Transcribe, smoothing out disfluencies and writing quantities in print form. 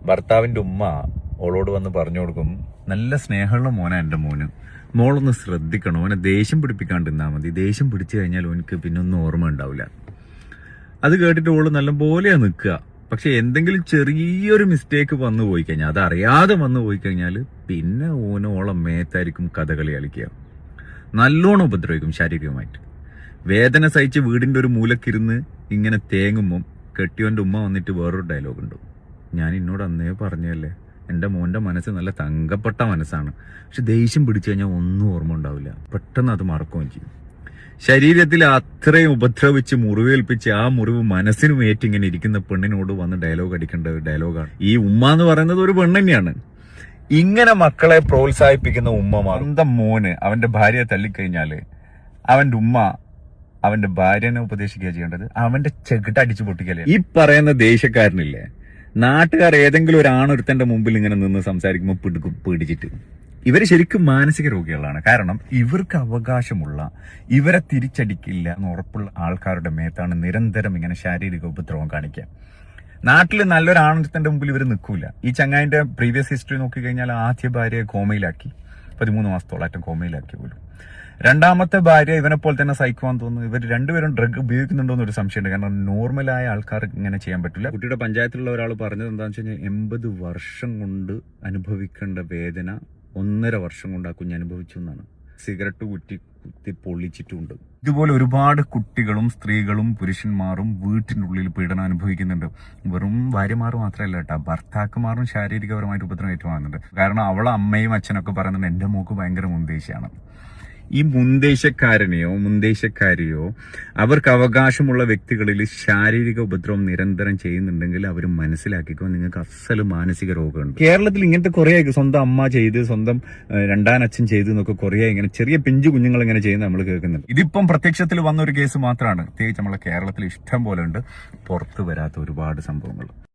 ഭർത്താവിന്റെ ഉമ്മ ഓളോട് വന്ന് പറഞ്ഞു കൊടുക്കും, നല്ല സ്നേഹമുള്ള മോനാ എന്റെ മോന്, മോളൊന്ന് ശ്രദ്ധിക്കണം, ഓനെ ദേഷ്യം പിടിപ്പിക്കാണ്ടിരുന്നാൽ മതി, ദേഷ്യം പിടിച്ചു കഴിഞ്ഞാൽ ഓനക്ക് പിന്നെ ഒന്നും ഓർമ്മ ഉണ്ടാവില്ല. അത് കേട്ടിട്ട് ഓള് നല്ലപോലെയാ നിൽക്കുക. പക്ഷെ എന്തെങ്കിലും ചെറിയൊരു മിസ്റ്റേക്ക് വന്നു പോയി കഴിഞ്ഞാൽ, അത് അറിയാതെ വന്നു പോയി കഴിഞ്ഞാൽ പിന്നെ ഓളം മേത്തായിരിക്കും കഥകളി കളിക്കുക. നല്ലോണം ഉപദ്രവിക്കും ശാരീരികമായിട്ട്. വേദന സഹിച്ച് വീടിന്റെ ഒരു മൂലക്കിരുന്ന് ഇങ്ങനെ തേങ്ങുമ്പം കെട്ടിയോന്റെ ഉമ്മ വന്നിട്ട് വേറൊരു ഡയലോഗ് ഉണ്ട്, ഞാൻ എന്നോട് അന്നേ പറഞ്ഞല്ലേ എന്റെ മോന്റെ മനസ്സ് നല്ല തങ്കപ്പെട്ട മനസ്സാണ്, പക്ഷെ ദേഷ്യം പിടിച്ചു കഴിഞ്ഞാൽ ഒന്നും ഓർമ്മ ഉണ്ടാവില്ല, പെട്ടെന്ന് അത് മറക്കുകയും ചെയ്യും. ശരീരത്തിൽ അത്രയും ഉപദ്രവിച്ച് മുറിവേൽപ്പിച്ച് ആ മുറിവ് മനസ്സിനും ഏറ്റിങ്ങനെ ഇരിക്കുന്ന പെണ്ണിനോട് വന്ന് ഡയലോഗ് അടിക്കേണ്ട ഒരു ഡയലോഗാണ്. ഈ ഉമ്മ എന്ന് പറയുന്നത് ഒരു പെണ്ണ് തന്നെയാണ്. ഇങ്ങനെ മക്കളെ പ്രോത്സാഹിപ്പിക്കുന്ന ഉമ്മമാർ, സ്വന്തം മോന് അവന്റെ ഭാര്യയെ തള്ളിക്കഴിഞ്ഞാല് അവന്റെ ഉമ്മ അവന്റെ ഭാര്യനെ ഉപദേശിക്കുക ചെയ്യേണ്ടത്, അവന്റെ ചെകിട്ട അടിച്ചു പൊട്ടിക്കല്ലേ. ഈ പറയുന്ന ദേഷ്യക്കാരനില്ലേ, നാട്ടുകാർ ഏതെങ്കിലും ഒരു ആണൊരുത്തന്റെ മുമ്പിൽ ഇങ്ങനെ നിന്ന് സംസാരിക്കുമ്പോൾ പിടിച്ചിട്ട് ഇവര് ശരിക്കും മാനസിക രോഗികളാണ്. കാരണം ഇവർക്ക് അവകാശമുള്ള, ഇവരെ തിരിച്ചടിക്കില്ല എന്ന് ഉറപ്പുള്ള ആൾക്കാരുടെ മേത്താണ് നിരന്തരം ഇങ്ങനെ ശാരീരിക ഉപദ്രവം കാണിക്കുക. നാട്ടിൽ നല്ലൊരാണത്തിന്റെ മുമ്പിൽ ഇവർ നിൽക്കൂല. ഈ ചങ്ങായിന്റെ പ്രീവിയസ് ഹിസ്റ്ററി നോക്കിക്കഴിഞ്ഞാൽ ആദ്യ ഭാര്യയെ കോമയിലാക്കി, 13 മാസത്തോളായിട്ടും കോമയിലാക്കി പോലും. രണ്ടാമത്തെ ഭാര്യ ഇവനെ പോലെ തന്നെ സൈക്കോവാൻ തോന്നുന്നു. ഇവർ രണ്ടുപേരും ഡ്രഗ് ഉപയോഗിക്കുന്നുണ്ടോ എന്നൊരു സംശയമുണ്ട്. കാരണം നോർമലായ ആൾക്കാർ ഇങ്ങനെ ചെയ്യാൻ പറ്റില്ല. കുട്ടിയുടെ പഞ്ചായത്തിലുള്ള ഒരാൾ പറഞ്ഞത് എന്താണെന്ന് വെച്ച് കഴിഞ്ഞാൽ 80 വർഷം കൊണ്ട് അനുഭവിക്കേണ്ട വേദന 1.5 വർഷം കൊണ്ട് ആ കുഞ്ഞ് അനുഭവിച്ചു എന്നാണ്. സിഗരറ്റ് കുത്തി പൊള്ളിച്ചിട്ടുമുണ്ട്. ഇതുപോലെ ഒരുപാട് കുട്ടികളും സ്ത്രീകളും പുരുഷന്മാരും വീട്ടിനുള്ളിൽ പീഡനം അനുഭവിക്കുന്നുണ്ട്. വെറും ഭാര്യമാർ മാത്രമല്ല കേട്ടോ, ഭർത്താക്കന്മാരും ശാരീരികപരമായിട്ട് ഉപദ്രവം ഏറ്റുവാങ്ങുന്നുണ്ട്. കാരണം അവളെ അമ്മയും അച്ഛനൊക്കെ പറയുന്നുണ്ട് എന്റെ മോക്ക് ഭയങ്കര മുൻദേശിയാണ്. ഈ മുൻദേശക്കാരനെയോ മുൻദേശക്കാരിയോ അവർക്ക് അവകാശമുള്ള വ്യക്തികളിൽ ശാരീരിക ഉപദ്രവം നിരന്തരം ചെയ്യുന്നുണ്ടെങ്കിൽ അവർ മനസ്സിലാക്കിക്കോ, നിങ്ങൾക്ക് അസല് മാനസിക രോഗമുണ്ട്. കേരളത്തിൽ ഇങ്ങനത്തെ കുറേ സ്വന്തം അമ്മ ചെയ്ത്, സ്വന്തം രണ്ടാനച്ഛൻ ചെയ്ത് എന്നൊക്കെ കുറേ ഇങ്ങനെ ചെറിയ പിഞ്ചു കുഞ്ഞുങ്ങൾ ഇങ്ങനെ ചെയ്യുന്നത് നമ്മൾ കേൾക്കുന്നുണ്ട്. ഇതിപ്പം പ്രത്യക്ഷത്തിൽ വന്ന ഒരു കേസ് മാത്രമാണ്. പ്രത്യേകിച്ച് നമ്മളെ കേരളത്തിൽ ഇഷ്ടം പോലെ ഉണ്ട്, പുറത്തു വരാത്ത ഒരുപാട് സംഭവങ്ങൾ.